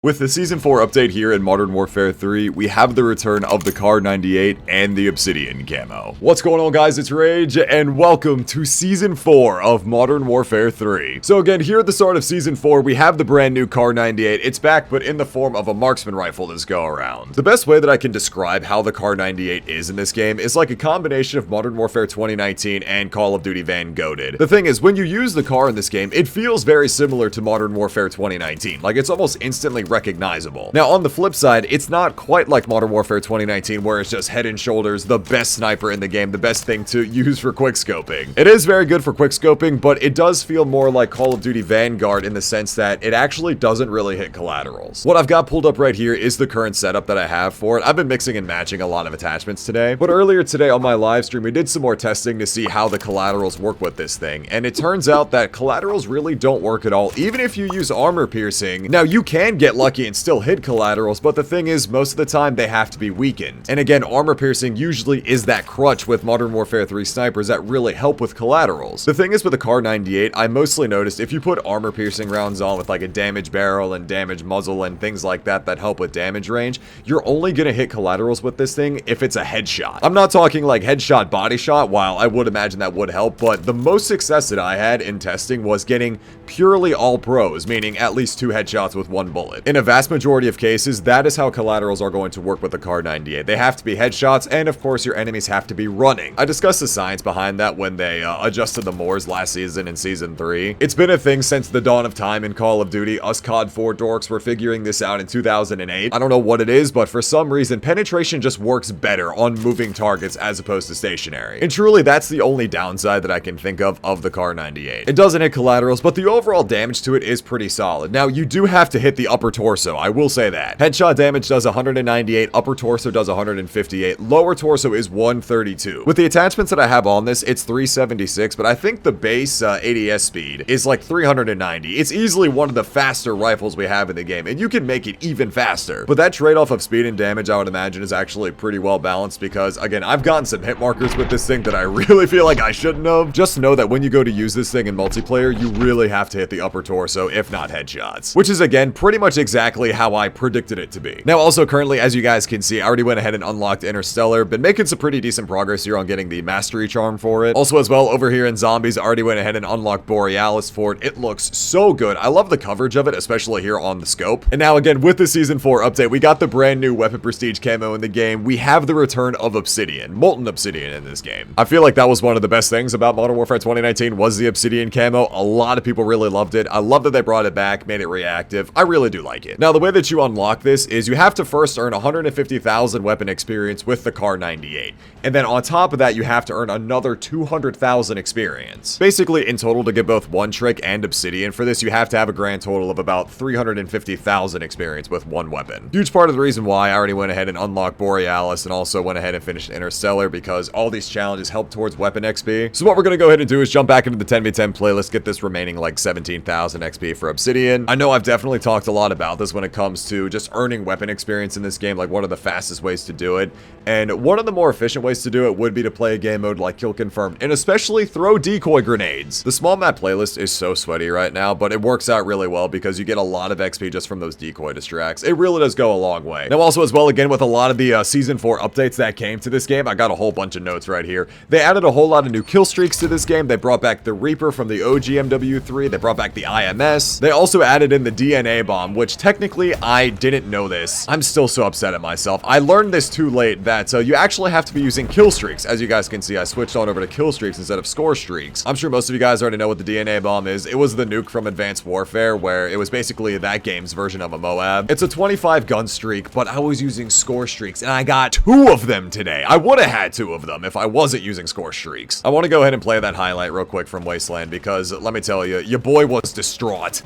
With the Season 4 update here in Modern Warfare 3, we have the return of the Kar98 and the Obsidian camo. What's going on, guys? It's Rage, and welcome to Season 4 of Modern Warfare 3. So again, here at the start of Season 4, we have the brand new Kar98. It's back, but in the form of a marksman rifle this go around. The best way that I can describe how the Kar98 is in this game is like a combination of Modern Warfare 2019 and Call of Duty Vanguarded. The thing is, when you use the car in this game, it feels very similar to Modern Warfare 2019. Like, it's almost instantly recognizable. Now, on the flip side, it's not quite like Modern Warfare 2019, where it's just head and shoulders the best sniper in the game, the best thing to use for quickscoping. It is very good for quickscoping, but it does feel more like Call of Duty Vanguard in the sense that it actually doesn't really hit collaterals. What I've got pulled up right here is the current setup that I have for it. I've been mixing and matching a lot of attachments today, but earlier today on my live stream, we did some more testing to see how the collaterals work with this thing, and it turns out that collaterals really don't work at all, even if you use armor piercing. Now, you can get lucky and still hit collaterals, but the thing is, most of the time they have to be weakened. And again, armor piercing usually is that crutch with Modern Warfare 3 snipers that really help with collaterals. The thing is, with the Kar98, I mostly noticed if you put armor piercing rounds on with like a damage barrel and damage muzzle and things like that that help with damage range, you're only gonna hit collaterals with this thing if it's a headshot. I'm not talking like headshot body shot, while I would imagine that would help, but the most success that I had in testing was getting purely all pros, meaning at least 2 headshots with 1 bullet. In a vast majority of cases, that is how collaterals are going to work with the Kar98. They have to be headshots, and of course your enemies have to be running. I discussed the science behind that when they adjusted the Moors last season in Season 3. It's been a thing since the dawn of time in Call of Duty. Us COD 4 dorks were figuring this out in 2008. I don't know what it is, but for some reason, penetration just works better on moving targets as opposed to stationary. And truly, that's the only downside that I can think of the Kar98. It doesn't hit collaterals, but the overall damage to it is pretty solid. Now, you do have to hit the upper torso, I will say that. Headshot damage does 198, upper torso does 158, lower torso is 132. With the attachments that I have on this, it's 376, but I think the base ADS speed is like 390. It's easily one of the faster rifles we have in the game, and you can make it even faster. But that trade-off of speed and damage, I would imagine, is actually pretty well balanced because, again, I've gotten some hit markers with this thing that I really feel like I shouldn't have. Just know that when you go to use this thing in multiplayer, you really have to hit the upper torso, if not headshots. Which is, again, pretty much exactly how I predicted it to be. Now, also currently, as you guys can see, I already went ahead and unlocked Interstellar. Been making some pretty decent progress here on getting the Mastery Charm for it. Also, as well, over here in Zombies, I already went ahead and unlocked Borealis for it. It looks so good. I love the coverage of it, especially here on the scope. And now, again, with the Season 4 update, we got the brand new Weapon Prestige camo in the game. We have the return of Obsidian, Molten Obsidian in this game. I feel like that was one of the best things about Modern Warfare 2019 was the Obsidian camo. A lot of people really loved it. I love that they brought it back, made it reactive. I really do like it. Now, the way that you unlock this is you have to first earn 150,000 weapon experience with the Kar98. And then on top of that, you have to earn another 200,000 experience. Basically, in total, to get both One Trick and Obsidian for this, you have to have a grand total of about 350,000 experience with one weapon. Huge part of the reason why I already went ahead and unlocked Borealis and also went ahead and finished Interstellar, because all these challenges help towards weapon XP. So what we're going to go ahead and do is jump back into the 10v10 playlist, get this remaining like 17,000 XP for Obsidian. I know I've definitely talked a lot about this when it comes to just earning weapon experience in this game, like one of the fastest ways to do it. And one of the more efficient ways to do it would be to play a game mode like Kill Confirmed, and especially throw decoy grenades. The small map playlist is so sweaty right now, but it works out really well because you get a lot of XP just from those decoy distracts. It really does go a long way. Now, also as well, again, with a lot of the Season 4 updates that came to this game, I got a whole bunch of notes right here. They added a whole lot of new kill streaks to this game. They brought back the Reaper from the OG MW3. They brought back the IMS. They also added in the DNA bomb, which technically I didn't know this. I'm still so upset at myself. I learned this too late that you actually have to be using kill streaks. As you guys can see, I switched on over to kill streaks instead of score streaks. I'm sure most of you guys already know what the DNA bomb is. It was the nuke from Advanced Warfare, where it was basically that game's version of a Moab. It's a 25 gun streak, but I was using score streaks, and I got 2 of them today. I would have had 2 of them if I wasn't using score streaks. I want to go ahead and play that highlight real quick from Wasteland, because let me tell you, your boy was distraught.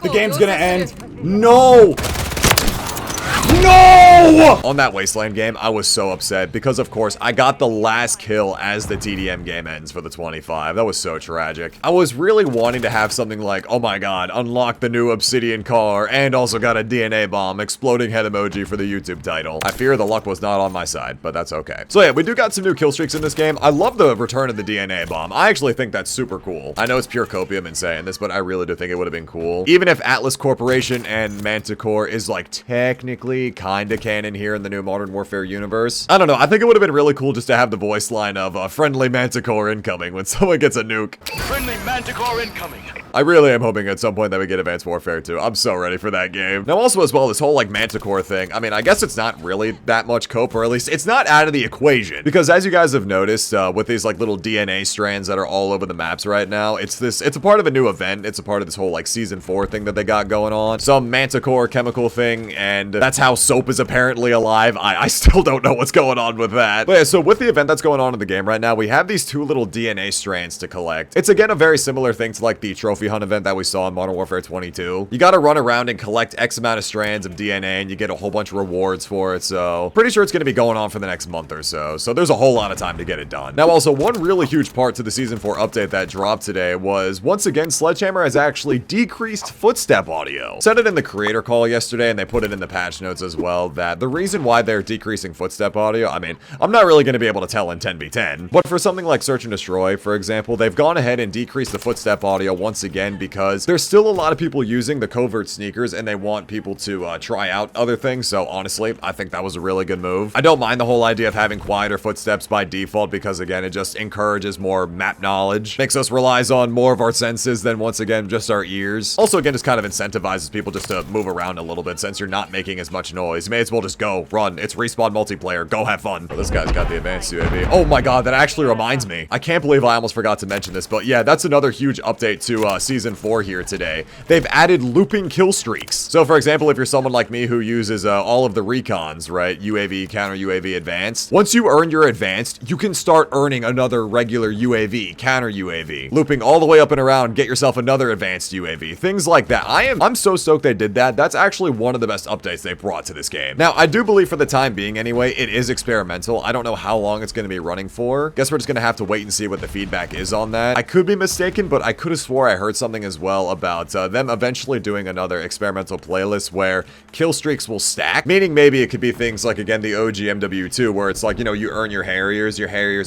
The game's gonna end. No! No! No! On that Wasteland game, I was so upset because, of course, I got the last kill as the TDM game ends for the 25. That was so tragic. I was really wanting to have something like, oh my god, unlock the new Obsidian car, and also got a DNA bomb, exploding head emoji for the YouTube title. I fear the luck was not on my side, but that's okay. So yeah, we do got some new kill streaks in this game. I love the return of the DNA bomb. I actually think that's super cool. I know it's pure copium in saying this, but I really do think it would have been cool. Even if Atlas Corporation and Manticore is like technically kinda canon here in the new Modern Warfare universe. I don't know, I think it would have been really cool just to have the voice line of friendly Manticore incoming when someone gets a nuke. Friendly Manticore incoming. I really am hoping at some point that we get Advanced Warfare 2. I'm so ready for that game. Now also as well, this whole like Manticore thing, I mean, I guess it's not really that much cope, or at least it's not out of the equation. Because as you guys have noticed, with these like little DNA strands that are all over the maps right now, it's a part of a new event. It's a part of this whole like season 4 thing that they got going on. Some Manticore chemical thing, and that's how soap is apparently alive. I still don't know what's going on with that. But yeah, so with the event that's going on in the game right now, we have these 2 little DNA strands to collect. It's again a very similar thing to like the trophy hunt event that we saw in Modern Warfare 22. You gotta run around and collect X amount of strands of DNA, and you get a whole bunch of rewards for it, so pretty sure it's gonna be going on for the next month or so. So there's a whole lot of time to get it done. Now also, one really huge part to the Season 4 update that dropped today was, once again, Sledgehammer has actually decreased footstep audio. Said it in the creator call yesterday, and they put it in the patch notes as well, that the reason why they're decreasing footstep audio, I mean, I'm not really gonna be able to tell in 10v10, but for something like Search and Destroy, for example, they've gone ahead and decreased the footstep audio once again because there's still a lot of people using the covert sneakers and they want people to try out other things. So honestly, I think that was a really good move. I don't mind the whole idea of having quieter footsteps by default because again, it just encourages more map knowledge, makes us relies on more of our senses than once again just our ears. Also again, just kind of incentivizes people just to move around a little bit since you're not making as much noise. You may as well just go, run. It's Respawn multiplayer. Go have fun. Oh, this guy's got the advanced UAV. Oh my god, that actually reminds me. I can't believe I almost forgot to mention this, but yeah, that's another huge update to Season 4 here today. They've added looping kill streaks. So for example, if you're someone like me who uses all of the recons, right, UAV, counter UAV advanced, once you earn your advanced, you can start earning another regular UAV, counter UAV, looping all the way up and around, get yourself another advanced UAV, things like that. I'm so stoked they did that. That's actually one of the best updates they brought to this game. Now, I do believe for the time being anyway, it is experimental. I don't know how long it's going to be running for. Guess we're just going to have to wait and see what the feedback is on that. I could be mistaken, but I could have swore I heard something as well about them eventually doing another experimental playlist where kill streaks will stack, meaning maybe it could be things like, again, the OG MW2, where it's like, you know, you earn your Harriers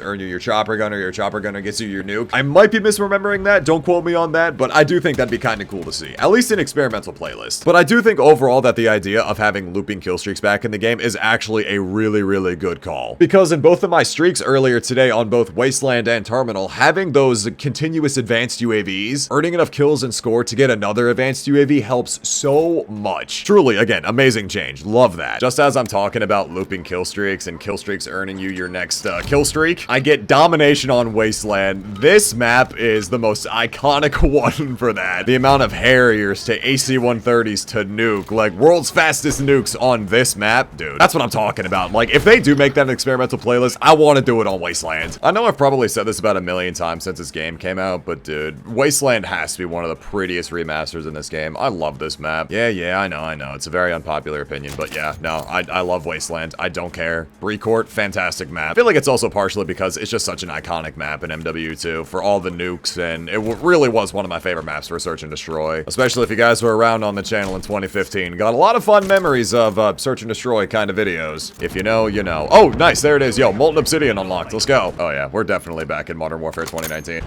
earn you your chopper gunner, your chopper gunner gets you your nuke. I might be misremembering that, don't quote me on that, but I do think that'd be kind of cool to see, at least an experimental playlist. But I do think overall that the idea of having looping kill streaks back in the game is actually a really, really good call, because in both of my streaks earlier today on both Wasteland and Terminal, having those continuous advanced UAVs, earning enough kills and score to get another advanced UAV helps so much. Truly, again, amazing change. Love that. Just as I'm talking about looping kill streaks and kill streaks earning you your next kill streak, I get domination on Wasteland. This map is the most iconic one for that. The amount of Harriers to AC-130s to nuke, like world's fastest nukes on this map, dude. That's what I'm talking about. Like, if they do make that an experimental playlist, I want to do it on Wasteland. I know I've probably said this about a million times since this game came out, but dude, Wasteland has to be one of the prettiest remasters in this game. I love this map. Yeah, I know. It's a very unpopular opinion, but yeah, no, I love Wasteland. I don't care. Brecourt, fantastic map. I feel like it's also partially because it's just such an iconic map in MW2 for all the nukes, and it really was one of my favorite maps for Search and Destroy, especially if you guys were around on the channel in 2015. Got a lot of fun memories of Search and Destroy kind of videos. If you know, you know. Oh, nice, there it is. Yo, Molten Obsidian unlocked. Let's go. Oh yeah, we're definitely back in Modern Warfare 2019.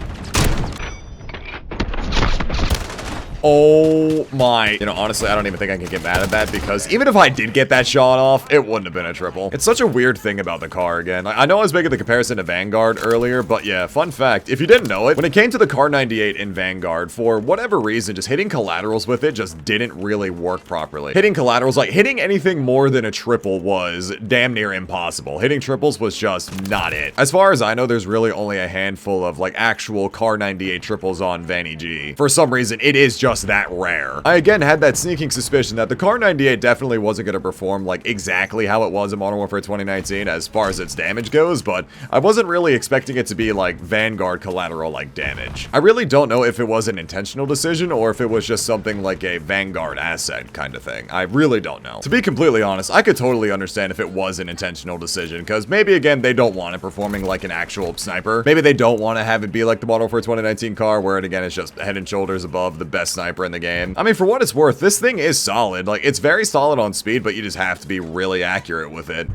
Oh my. You know, honestly, I don't even think I can get mad at that, because even if I did get that shot off, it wouldn't have been a triple. It's such a weird thing about the car again. I know I was making the comparison to Vanguard earlier, but yeah, fun fact, if you didn't know it, when it came to the Kar98 in Vanguard, for whatever reason, just hitting collaterals with it just didn't really work properly. Hitting collaterals, like hitting anything more than a triple was damn near impossible. Hitting triples was just not it. As far as I know, there's really only a handful of like actual Kar98 triples on Vanny G. For some reason, it is just just that rare. I again had that sneaking suspicion that the Kar98 definitely wasn't going to perform like exactly how it was in Modern Warfare 2019 as far as its damage goes, but I wasn't really expecting it to be like Vanguard collateral like damage. I really don't know if it was an intentional decision or if it was just something like a Vanguard asset kind of thing. I really don't know. To be completely honest, I could totally understand if it was an intentional decision, because maybe again they don't want it performing like an actual sniper. Maybe they don't want to have it be like the Modern Warfare 2019 car where it again is just head and shoulders above the best sniper in the game. I mean, for what it's worth, this thing is solid. Like, it's very solid on speed, but you just have to be really accurate with it.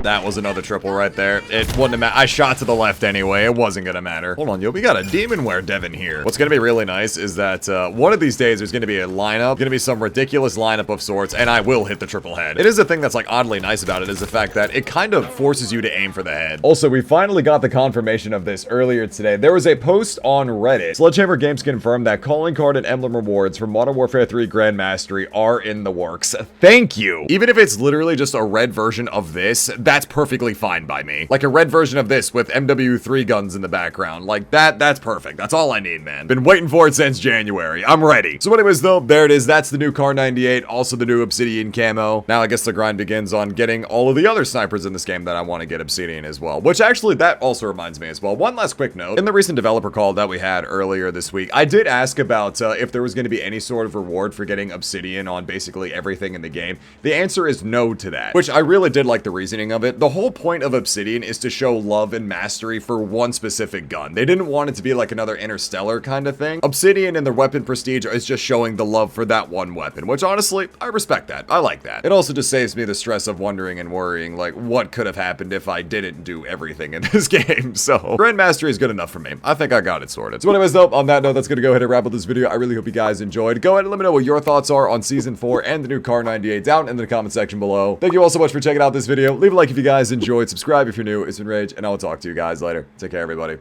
That was another triple right there. It wouldn't have mattered. I shot to the left anyway. It wasn't gonna matter. Hold on, yo. We got a Demonware Devin here. What's gonna be really nice is that one of these days there's gonna be a lineup, gonna be some ridiculous lineup of sorts, and I will hit the triple head. It is a thing that's like oddly nice about it is the fact that it kind of forces you to aim for the head. Also, we finally got the confirmation of this earlier today. There was a post on Reddit. Sledgehammer Games confirmed that calling card and emblem rewards for Modern Warfare 3 Grand Mastery are in the works. Thank you. Even if it's literally just a red version of this, that's perfectly fine by me. Like a red version of this with MW3 guns in the background. Like that's perfect. That's all I need, man. Been waiting for it since January. I'm ready. So anyways though, there it is. That's the new Kar98, also the new Obsidian camo. Now I guess the grind begins on getting all of the other snipers in this game that I want to get Obsidian as well. Which actually, that also reminds me as well. One last quick note. In the recent developer call that we had earlier this week, I did ask about if there was going to be any sort of reward for getting Obsidian on basically everything in the game. The answer is no to that, which I really did like the reasoning of it. The whole point of Obsidian is to show love and mastery for one specific gun. They didn't want it to be like another Interstellar kind of thing. Obsidian and the weapon prestige is just showing the love for that one weapon, which honestly, I respect that. I like that. It also just saves me the stress of wondering and worrying like what could have happened if I didn't do everything in this game. So Grand Mastery is good enough for me. I think I got it sorted. So anyways though, on that note, that's gonna go ahead and wrap up this video. I really hope you guys enjoyed. Go ahead and let me know what your thoughts are on Season 4 and the new Kar98 down in the comment section below. Thank you all so much for checking out this video. Leave a like if you guys enjoyed, subscribe if you're new. It's been Rage, and I will talk to you guys later. Take care, everybody.